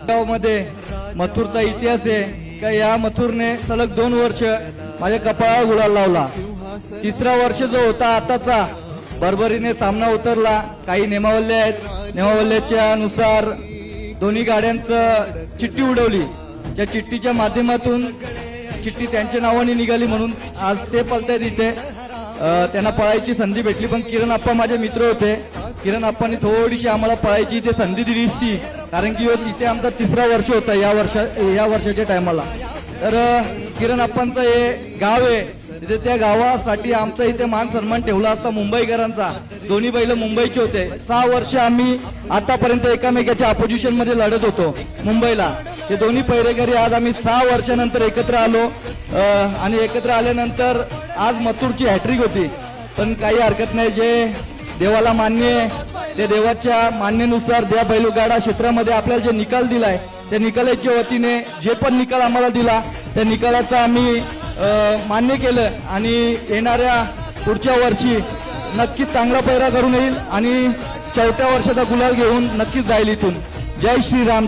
गावामध्ये मथुरचा इतिहास आहे का या मथुरने सलग 2 वर्ष माझ्या कपाळावर गुलाल लावला। तिसरा वर्ष जो होता आताचा बरोबरीने सामना उतरला। काही नियमावली आहेत, नियमावलीच्या नुसार दोन्ही गाड्यांचं चिठ्ठी उडवली। त्या चिठ्ठीच्या माध्यमातून चिठ्ठी त्यांच्या नावाने निघाली म्हणून आज ते पळतायत इथे। त्यांना पळायची संधी भेटली, पण किरण आप्पा माझे मित्र होते। किरण आप्पांनी थोडीशी आम्हाला पळायची इथे संधी दिली असती, कारण की इथे आमचा तिसरा वर्ष होता या वर्षाच्या टायमाला। तर किरण आप्पांचं हे गाव आहे, तिथे त्या गावासाठी आमचा इथे मान सन्मान ठेवला असता मुंबईकरांचा। दोन्ही बैल मुंबईचे होते। 6 वर्ष आम्ही आतापर्यंत एकामेकाच्या अपोजिशन मध्ये लढत होतो मुंबईला। ते दोन्ही पैरेकरी आज आम्ही 6 वर्षानंतर एकत्र आलो आणि एकत्र आल्यानंतर आज मथुरची हॅट्रिक होती। पण काही हरकत नाही, जे देवाला मान्य आहे त्या देवाच्या मान्यनुसार त्या बैलगाडा क्षेत्रामध्ये आपल्याला जे निकाल दिलाय त्या निकालाच्या वतीने जे पण निकाल आम्हाला दिला त्या निकालाचा आम्ही मान्य केलं आणि येणाऱ्या पुढच्या वर्षी नक्कीच चांगला पैरा करून येईल आणि 4थ्या वर्षाचा गुलाल घेऊन नक्कीच जाईल इथून। जय श्रीराम।